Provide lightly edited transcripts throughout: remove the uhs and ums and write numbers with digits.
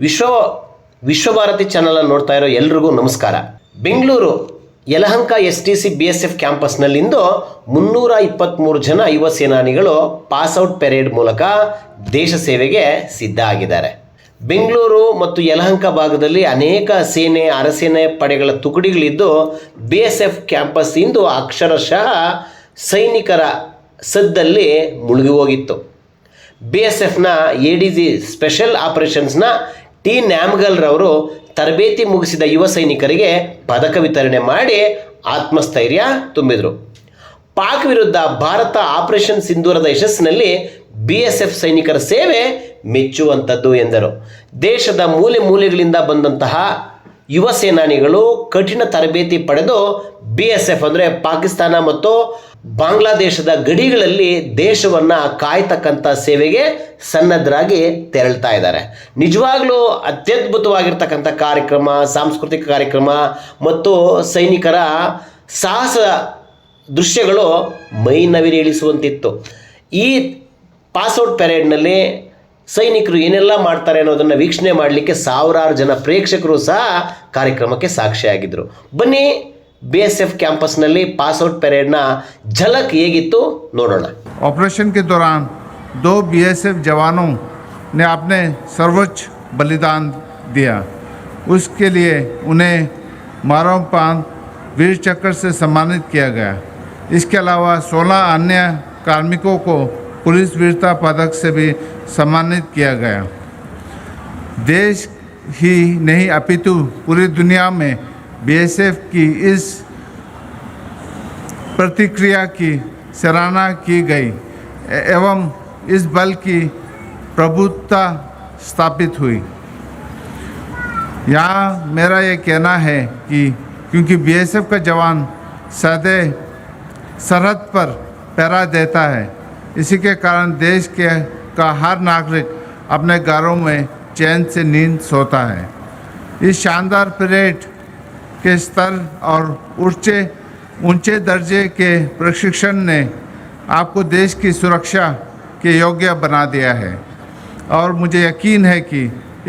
Vishwabharati channel ನೋಡ್ತಾ ಇರೋ ಎಲ್ರಿಗೂ ನಮಸ್ಕಾರ. ಬೆಂಗಳೂರು ಯಲಹಂಕ STC BSF ಕ್ಯಾಂಪಸ್ನಲ್ಲಿಂದು 323 ಜನ ಯುವ ಸೇನಾನಿಗಳು ಪಾಸ್ಔಟ್ ಪೆರೇಡ್ ಮೂಲಕ ದೇಶ ಸೇವೆಗೆ ಸಿದ್ಧ ಆಗಿದ್ದಾರೆ. ಬೆಂಗಳೂರು ಮತ್ತು ಯಲಹಂಕ ಭಾಗದಲ್ಲಿ ಅನೇಕ ಸೇನೆ ಅರಸೇನೆ ಪಡೆಗಳ ತುಕಡಿಗಳಿದ್ದು BSF ಕ್ಯಾಂಪಸ್ ಇಂದು ಅಕ್ಷರಶಃ ಸೈನಿಕರ ಸದ್ದಲ್ಲಿ ಮುಳುಗಿ ಹೋಗಿತ್ತು. BSFನ ADG ಸ್ಪೆಷಲ್ ಆಪರೇಷನ್ಸ್ನ T. ನ್ಯಾಮ್ಗಲ್ರವರು ತರಬೇತಿ ಮುಗಿಸಿದ ಯುವ ಸೈನಿಕರಿಗೆ ಪದಕ ವಿತರಣೆ ಮಾಡಿ ಆತ್ಮಸ್ಥೈರ್ಯ ತುಂಬಿದರು. ಪಾಕ್ ವಿರುದ್ಧ ಭಾರತ ಆಪರೇಷನ್ ಸಿಂಧೂರದ ಯಶಸ್ಸಿನಲ್ಲಿ BSF ಸೈನಿಕರ ಸೇವೆ ಮೆಚ್ಚುವಂಥದ್ದು ಎಂದರು. ದೇಶದ ಮೂಲೆ ಮೂಲೆಗಳಿಂದ ಬಂದಂತಹ ಯುವ ಸೇನಾನಿಗಳು ಕಠಿಣ ತರಬೇತಿ ಪಡೆದು BSF ಅಂದರೆ ಪಾಕಿಸ್ತಾನ ಮತ್ತು ಬಾಂಗ್ಲಾದೇಶದ ಗಡಿಗಳಲ್ಲಿ ದೇಶವನ್ನು ಕಾಯ್ತಕ್ಕಂಥ ಸೇವೆಗೆ ಸನ್ನದ್ಧರಾಗಿ ತೆರಳ್ತಾ ಇದ್ದಾರೆ. ನಿಜವಾಗ್ಲೂ ಅತ್ಯದ್ಭುತವಾಗಿರ್ತಕ್ಕಂಥ ಕಾರ್ಯಕ್ರಮ, ಸಾಂಸ್ಕೃತಿಕ ಕಾರ್ಯಕ್ರಮ ಮತ್ತು ಸೈನಿಕರ ಸಾಹಸ ದೃಶ್ಯಗಳು ಮೈ ನವಿರೇಳಿಸುವಂತಿತ್ತು. ಈ ಪಾಸ್ಔಟ್ ಪೆರೇಡ್ನಲ್ಲಿ ಸೈನಿಕರು ಏನೆಲ್ಲ ಮಾಡ್ತಾರೆ ಅನ್ನೋದನ್ನು ವೀಕ್ಷಣೆ ಮಾಡಲಿಕ್ಕೆ ಸಾವಿರಾರು ಜನ ಪ್ರೇಕ್ಷಕರು ಸಹ ಕಾರ್ಯಕ್ರಮಕ್ಕೆ ಸಾಕ್ಷಿಯಾಗಿದ್ದರು. ಬನ್ನಿ BSF ಕ್ಯಾಂಪಸ್ನಲ್ಲಿ ಪಾಸ್ಔಟ್ ಪೆರೇಡ್ನ ಝಲಕ್ ಹೇಗಿತ್ತು ನೋಡೋಣ. ऑपरेशन के दौरान 2 BSF जवानों ने अपने सर्वोच्च बलिदान दिया. उसके लिए उन्हें मरणोपरांत वीर चक्र से सम्मानित किया गया. इसके अलावा 16 अन्य कार्मिकों को पुलिस वीरता पदक से भी सम्मानित किया गया. देश ही नहीं अपितु पूरी दुनिया में BSF की इस प्रतिक्रिया की सराहना की गई एवं इस बल की प्रभुत्वता स्थापित हुई. यहाँ मेरा ये कहना है कि क्योंकि BSF का जवान सदैव सरहद पर पहरा देता है, इसी के कारण देश का हर नागरिक अपने घरों में चैन से नींद सोता है. इस शानदार परेड के स्तर और ऊंचे दर्जे के प्रशिक्षण ने आपको देश की सुरक्षा के योग्य बना दिया है और मुझे यकीन है कि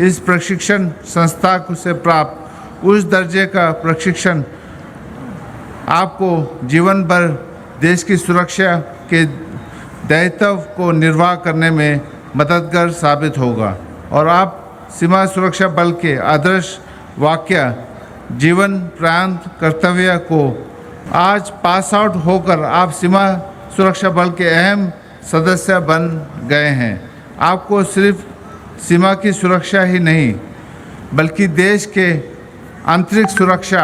इस प्रशिक्षण संस्था से प्राप्त उस दर्जे का प्रशिक्षण आपको जीवन भर देश की सुरक्षा के दायित्व को निर्वाह करने में मददगार साबित होगा और आप सीमा सुरक्षा बल के आदर्श वाक्य जीवन प्रांत कर्तव्य को आज पास आउट होकर आप सीमा सुरक्षा बल के अहम सदस्य बन गए हैं. आपको सिर्फ सीमा की सुरक्षा ही नहीं बल्कि देश के आंतरिक सुरक्षा,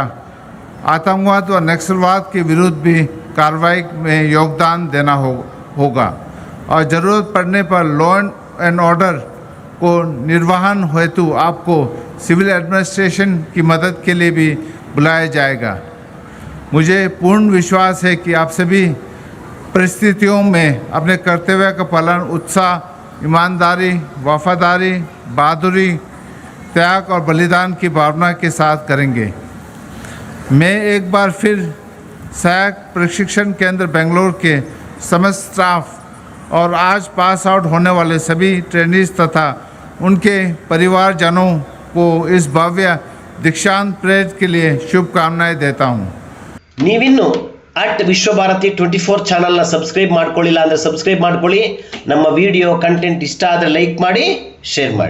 आतंकवाद व नक्सलवाद के विरुद्ध भी कार्रवाई में योगदान देना होगा और ज़रूरत पड़ने पर लॉ एंड ऑर्डर को निर्वहन हेतु आपको सिविल एडमिनिस्ट्रेशन की मदद के लिए भी बुलाया जाएगा. मुझे पूर्ण विश्वास है कि आप सभी परिस्थितियों में अपने कर्तव्य का पालन उत्साह, ईमानदारी, वफादारी, बहादुरी, त्याग और बलिदान की भावना के साथ करेंगे. मैं एक बार फिर सहायक प्रशिक्षण केंद्र बेंगलोर के समस्त स्टाफ और आज पास आउट होने वाले सभी ट्रेनीज तथा उनके परिवारजनों को इस भव्य दीक्षांत परेड के लिए शुभकामनाएं देता हूं. ನೀವಿನ್ನು @ವಿಶ್ವಭಾರತಿ 24 ಚಾನಲ್ನ ಸಬ್ಸ್ಕ್ರೈಬ್ ಮಾಡ್ಕೊಳ್ಳಿಲ್ಲ ಅಂದರೆ ಸಬ್ಸ್ಕ್ರೈಬ್ ಮಾಡ್ಕೊಳ್ಳಿ. ನಮ್ಮ ವಿಡಿಯೋ ಕಂಟೆಂಟ್ ಇಷ್ಟ ಆದರೆ ಲೈಕ್ ಮಾಡಿ, ಶೇರ್ ಮಾಡಿ.